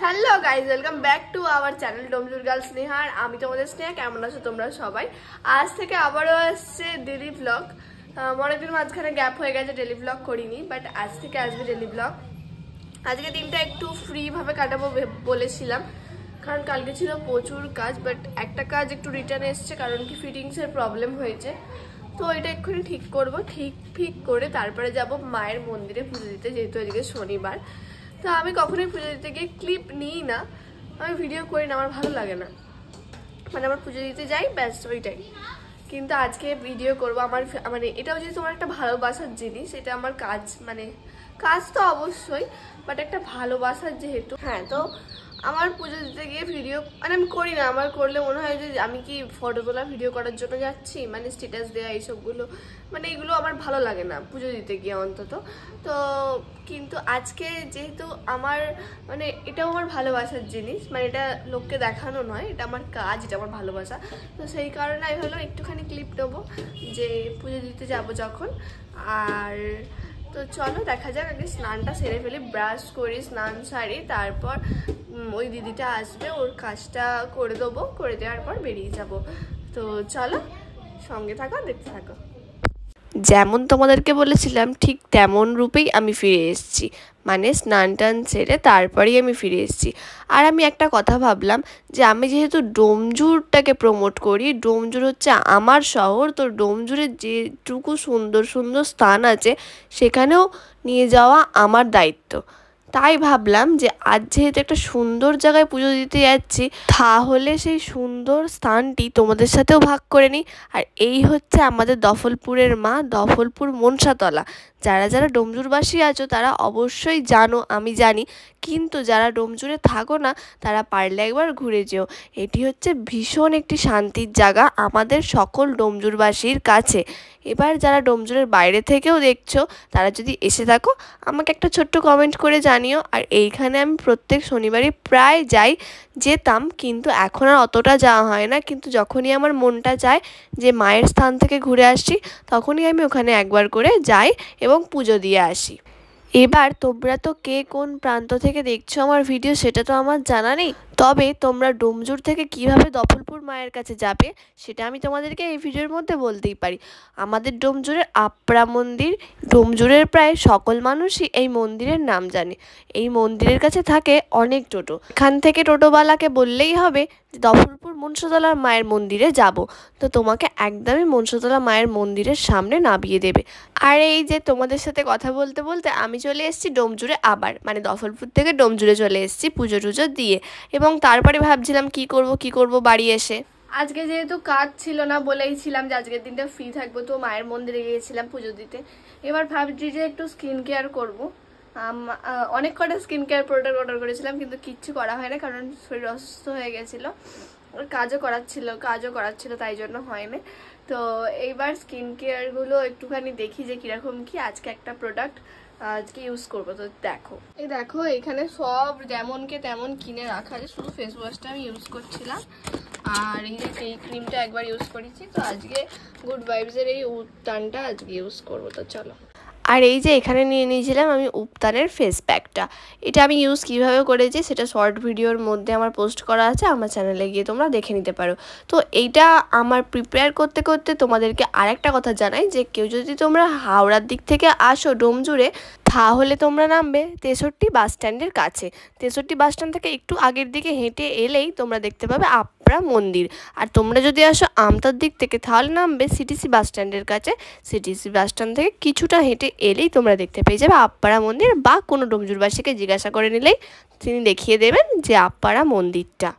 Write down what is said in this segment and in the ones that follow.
Hello guys, welcome back to our channel Domjur girl Sneha. আর আমি তোমাদের স্নেহা। কেমন আছো তোমরা সবাই? আজ থেকে আবারও আসছে ডেলি ব্লগ। অনেকদিন মাঝখানে গ্যাপ হয়ে গেছে, ডেলি ব্লগ করিনি, বাট আজ থেকে আসবে ডেলি ব্লগ। আজকে দিনটা একটু ফ্রি ভাবে কাটাবো বলেছিলাম, কারণ কালকে ছিল প্রচুর কাজ, বাট একটা কাজ একটু রিটার্ন এসছে, কারণ কি ফিটিংসের প্রবলেম হয়েছে। তো এটা এক্ষুনি ঠিক করবো, ঠিক করে তারপরে যাব মায়ের মন্দিরে পুজো দিতে, যেহেতু আজকে শনিবার। তো আমি কখনোই পুজো দিতে গিয়ে ক্লিপ নিই না, আমি ভিডিও করি না, আমার ভালো লাগে না, মানে আমার পুজো দিতে যাই ব্যাস ওইটাই। কিন্তু আজকে ভিডিও করবো। আমার মানে এটাও যেহেতু আমার একটা ভালোবাসার জিনিস, এটা আমার কাজ, মানে কাজ তো অবশ্যই, বাট একটা ভালোবাসার যেহেতু। হ্যাঁ, তো আমার পুজো দিতে গিয়ে ভিডিও মানে আমি করি না। আমার করলে মনে হয় যে আমি কি ফটো তোলা ভিডিও করার জন্য যাচ্ছি, মানে স্ট্যাটাস দেওয়া এইসবগুলো, মানে এগুলো আমার ভালো লাগে না পুজো দিতে গিয়ে অন্তত। তো কিন্তু আজকে যেহেতু আমার মানে এটাও আমার ভালোবাসার জিনিস, মানে এটা লোককে দেখানো নয়, এটা আমার কাজ, এটা আমার ভালোবাসা। তো সেই কারণে আমি ভাবলাম একটুখানি ক্লিপ নেবো যে পুজো দিতে যাব যখন। আর তো চলো দেখা যাক, আগে স্নানটা সেরে ফেলি, ব্রাশ করি, স্নান সারি, তারপর ওই দিদিটা আসবে, ওর কাজটা করে দেবো, করে দেওয়ার পর বেরিয়ে যাব। তো চলো সঙ্গে থাকো, দেখতে থাকো। যেমন তোমাদেরকে বলেছিলাম ঠিক তেমন রূপেই আমি ফিরে এসেছি, মানে স্নান টান সেরে তারপরেই আমি ফিরে এসেছি। আর আমি একটা কথা ভাবলাম যে আমি যেহেতু ডোমজুরটাকে প্রমোট করি, ডোমজুর হচ্ছে আমার শহর, তো ডোমজুরের যেটুকু সুন্দর সুন্দর স্থান আছে সেখানেও নিয়ে যাওয়া আমার দায়িত্ব। তাই ভাবলাম যে আজ যেহেতু একটা সুন্দর জায়গায় পুজো দিতে যাচ্ছি, তাহলে সেই সুন্দর স্থানটি তোমাদের সাথেও ভাগ করে নিই। আর এই হচ্ছে আমাদের দফলপুরের মা, দফলপুর মনসাতলা। যারা যারা ডোমজুরবাসী আছো তারা অবশ্যই জানো, আমি জানি, কিন্তু যারা ডোমজুরে থাকো না তারা পারলে একবার ঘুরে যেও। এটি হচ্ছে ভীষণ একটি শান্তির জায়গা আমাদের সকল ডোমজুরবাসীর কাছে। এবার যারা ডোমজুরের বাইরে থেকেও দেখছো, তারা যদি এসে থাকো আমাকে একটা ছোট্ট কমেন্ট করে জানিও। আর এইখানে আমি প্রত্যেক শনিবারই প্রায় যেতাম, কিন্তু এখন আর অতটা যাওয়া হয় না। কিন্তু যখনই আমার মনটা চায় যে মায়ের স্থান থেকে ঘুরে আসছি, তখনই আমি ওখানে একবার করে যাই এবং পুজো দিয়ে আসি। এবার তোমরা তো কে কোন প্রান্ত থেকে দেখছো আমার ভিডিও সেটা তো আমার জানা নেই, তবে তোমরা ডোমজুর থেকে কিভাবে দফলপুর মায়ের কাছে যাবে সেটা আমি তোমাদেরকে এই ভিডিওর মধ্যে বলতেই পারি। আমাদের ডোমজুরের আপড়া মন্দির, ডোমজুরের প্রায় সকল মানুষই এই মন্দিরের নাম জানে। এই মন্দিরের কাছে থাকে অনেক টোটো, এখান থেকে টোটোওয়ালাকে বললেই হবে যে দফলপুর মনসাতলার মায়ের মন্দিরে যাব, তো তোমাকে একদমই মনসাতলা মায়ের মন্দিরের সামনে নামিয়ে দেবে। আর এই যে তোমাদের সাথে কথা বলতে বলতে আমি চলে এসেছি ডোমজুরে আবার, মানে দফলপুর থেকে ডোমজুরে চলে এসেছি পুজো টুজো দিয়ে। এবং তারপরে ভাবছিলাম কি করব বাড়ি এসে। আজকে যেহেতু কাজ ছিল না, বলেইছিলাম যে আজকের দিনটা ফ্রি থাকবো, তো মায়ের মন্দিরে গিয়েছিলাম পুজো দিতে। এবার ভাবছি যে একটু স্কিন কেয়ার করবো। অনেক কটা স্কিন কেয়ার প্রোডাক্ট অর্ডার করেছিলাম, কিন্তু কিচ্ছু করা হয় না, কারণ শরীর অসুস্থ হয়ে গেছিলো, কাজও করাচ্ছিল তাই জন্য হয়নি। তো এইবার স্কিন কেয়ারগুলো একটুখানি দেখি যে কীরকম কি। আজকে একটা প্রোডাক্ট আজকে ইউজ করবো, তো দেখো, এই দেখো এখানে সব যেমনকে তেমন কিনে রাখা আছে, শুধু ফেস ওয়াশটা আমি ইউজ করছিলাম। আর এই ক্রিমটা একবার ইউজ করেছি, তো আজকে গুড ভাইবসের এই উত্তানটা আজকে ইউজ করবো। তো চলো। আর এই যে এখানে নিয়ে নিয়েছিলাম আমি উপতানের ফেস প্যাকটা, এটা আমি ইউজ কীভাবে করেছি সেটা শর্ট ভিডিওর মধ্যে আমার পোস্ট করা আছে, আমার চ্যানেলে গিয়ে তোমরা দেখে নিতে পারো। তো এইটা আমার প্রিপেয়ার করতে করতে তোমাদেরকে আরেকটা কথা জানাই যে কেউ যদি তোমরা হাওড়ার দিক থেকে আসো ডোমজুরে, তাহলে তোমরা নামবে 63 বাস স্ট্যান্ডের কাছে। 63 বাস স্ট্যান্ড থেকে একটু আগের দিকে হেঁটে এলেই তোমরা দেখতে পাবে আপড়া মন্দির। আর তোমরা যদি আসো আমতার দিক থেকে তাহলে নামবে সিটিসি বাস স্ট্যান্ডের কাছে। সিটিসি বাস স্ট্যান্ড থেকে কিছুটা হেঁটে এলেই তোমরা দেখতে পেয়ে যাবে আপড়া মন্দির, বা কোনো ডোমজুরবাসীকে জিজ্ঞাসা করে নিলেই তিনি দেখিয়ে দেবেন যে আপড়া মন্দিরটা।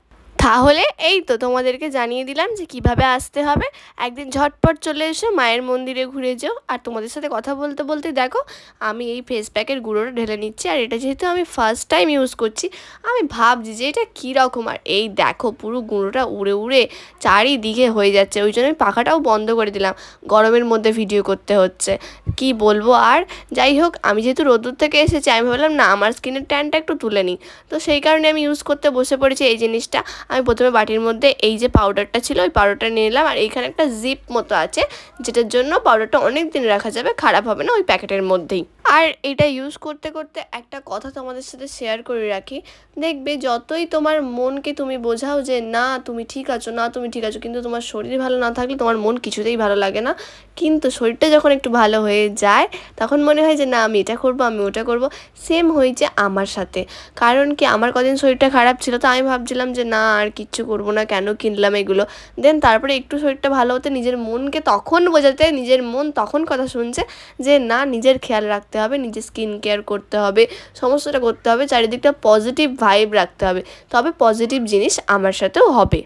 তাহলে এই তো তোমাদেরকে জানিয়ে দিলাম যে কিভাবে আসতে হবে। একদিন ঝটপট চলে এসে মায়ের মন্দিরে ঘুরে যেও। আর তোমাদের সাথে কথা বলতে বলতে দেখো আমি এই ফেস প্যাকের গুঁড়োটা ঢেলে নিচ্ছি। আর এটা যেহেতু আমি ফার্স্ট টাইম ইউজ করছি, আমি ভাবছি যে এটা কীরকম। আর এই দেখো পুরো গুঁড়োটা উড়ে উড়ে চারিদিকে হয়ে যাচ্ছে, ওই জন্য আমি পাখাটাও বন্ধ করে দিলাম, গরমের মধ্যে ভিডিও করতে হচ্ছে। কি বলবো। আর যাই হোক, আমি যেহেতু রোদ্দুর থেকে এসেছি আমি ভাবলাম না আমার স্কিনের ট্যানটা একটু তুলে নিই, তো সেই কারণে আমি ইউজ করতে বসে পড়েছি এই জিনিসটা। আমি প্রথমে বাটির মধ্যে এই যে পাউডারটা ছিল ওই পাউডারটা নিয়ে নিলাম, আর এইখানে একটা জিপ মতো আছে যেটার জন্য পাউডারটা অনেক দিন রাখা যাবে, খারাপ হবে না ওই প্যাকেটের মধ্যেই। আর এটা ইউজ করতে করতে একটা কথা তোমাদের সাথে শেয়ার করে রাখি, দেখবে যতই তোমার মনকে তুমি বোঝাও যে না তুমি ঠিক আছো, না তুমি ঠিক আছো, কিন্তু তোমার শরীর ভালো না থাকলে তোমার মন কিছুতেই ভালো লাগে না। কিন্তু শরীরটা যখন একটু ভালো হয়ে যায় তখন মনে হয় যে না আমি এটা করবো, আমি ওটা করবো। সেম হয়েছে আমার সাথে। কারণ কি, আমার কদিন শরীরটা খারাপ ছিল, তো আমি ভাবছিলাম যে না আর কিচ্ছু করবো না, কেন কিনলাম এগুলো। দেন তারপরে একটু শরীরটা ভালো হতে নিজের মনকে তখন বোঝাতে, নিজের মন তখন কথা শুনছে যে না নিজের খেয়াল রাখতে হবে, নিজের স্কিন কেয়ার করতে হবে, সমস্তটা করতে হবে, চারিদিকটা পজিটিভ ভাইব রাখতে হবে, তবে পজিটিভ জিনিস আমার সাথেও হবে।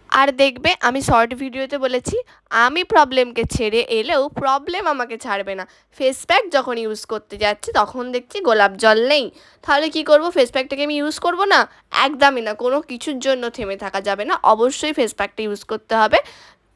আর দেখবে আমি শর্ট ভিডিওতে বলেছি আমি প্রবলেমকে ছেড়ে এলেও প্রবলেম আমাকে ছাড়বে না। ফেস প্যাক যখন ইউজ করতে যাচ্ছি তখন দেখছি গোলাপ জল নেই, তাহলে কি করব? ফেস প্যাকটাকে আমি ইউজ করব না? একদমই না, কোনো কিছুর জন্য থেমে থাকা যাবে না, অবশ্যই ফেস প্যাকটা ইউজ করতে হবে।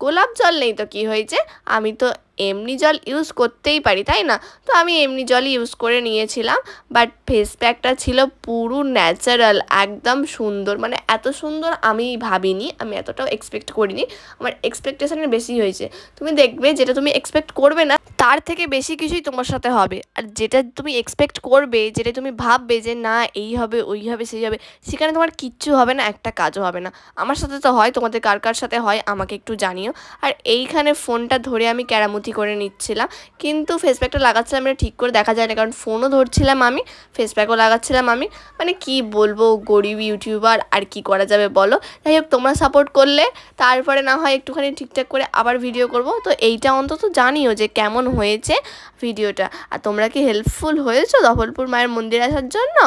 গোলাপ জল নেই তো কি হয়েছে, আমি তো এমনি জল ইউজ করতেই পারি, তাই না? তো আমি এমনি জলই ইউজ করে নিয়েছিলাম। বাট ফেস প্যাকটা ছিল পুরো ন্যাচারাল, একদম সুন্দর, মানে এত সুন্দর আমি ভাবিনি, আমি এতটাও এক্সপেক্ট করিনি, আমার এক্সপেকটেশনের বেশি হয়েছে। তুমি দেখবে যেটা তুমি এক্সপেক্ট করবে না তার থেকে বেশি কিছুই তোমার সাথে হবে, আর যেটা তুমি এক্সপেক্ট করবে, যেটা তুমি ভাববে যে না এই হবে ওই হবে সেই হবে, সেখানে তোমার কিচ্ছু হবে না, একটা কাজও হবে না। আমার সাথে তো হয়, তোমাদের কার কার সাথে হয় আমাকে একটু জানিও। আর এইখানে ফোনটা ধরে আমি কেরামতি করে নিচ্ছিলাম, কিন্তু ফেস প্যাকটা লাগাচ্ছিলাম এটা ঠিক করে দেখা যায় না, কারণ ফোনও ধরছিলাম আমি, ফেস প্যাকও লাগাচ্ছিলাম আমি, মানে কি বলবো, গরিব ইউটিউবার, আর কি করা যাবে বলো। যাই হোক, তোমরা সাপোর্ট করলে তারপরে না হয় একটুখানি ঠিকঠাক করে আবার ভিডিও করব। তো এইটা অন্তত জানিও যে কেমন হয়েছে ভিডিওটা, আর তোমরা কি হেল্পফুল হয়েছো ধবলপুর মায়ের মন্দির আসার জন্য।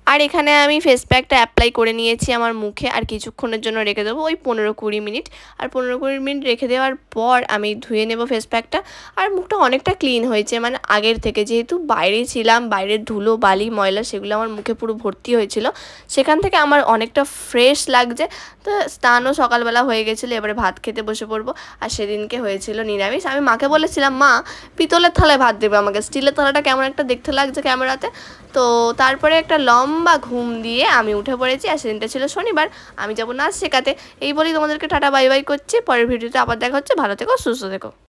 আর এখানে আমি ফেস প্যাকটা অ্যাপ্লাই করে নিয়েছি আমার মুখে, আর কিছুক্ষণের জন্য রেখে দেবো, ওই 15-20 মিনিট। আর 15-20 মিনিট রেখে দেওয়ার পর আমি ধুয়ে নেব ফেস প্যাকটা। আর মুখটা অনেকটা ক্লিন হয়েছে, মানে আগের থেকে, যেহেতু বাইরে ছিলাম, বাইরের ধুলো বালি ময়লা সেগুলো আমার মুখে পুরো ভর্তি হয়েছিল, সেখান থেকে আমার অনেকটা ফ্রেশ লাগছে। তো স্নানও সকালবেলা হয়ে গেছিলো, এবারে ভাত খেতে বসে পড়বো। আর সেদিনকে হয়েছিল নিরামিষ। আমি মাকে বলেছিলাম মা পিতলের থালায় ভাত দেবে আমাকে, স্টিলের থালাটা কেমন একটা দেখতে লাগছে ক্যামেরাতে। তো তারপরে একটা লম্বা ঘুম দিয়ে আমি উঠে পড়েছি, আর সেদিনটা ছিল শনিবার, আমি যাবো নাচ শেখাতে। এই বলেই তোমাদেরকে টাটা বাই বাই করছি, পরের ভিডিওতে আবার দেখা হচ্ছে, ভালো থেকো সুস্থ থেকো।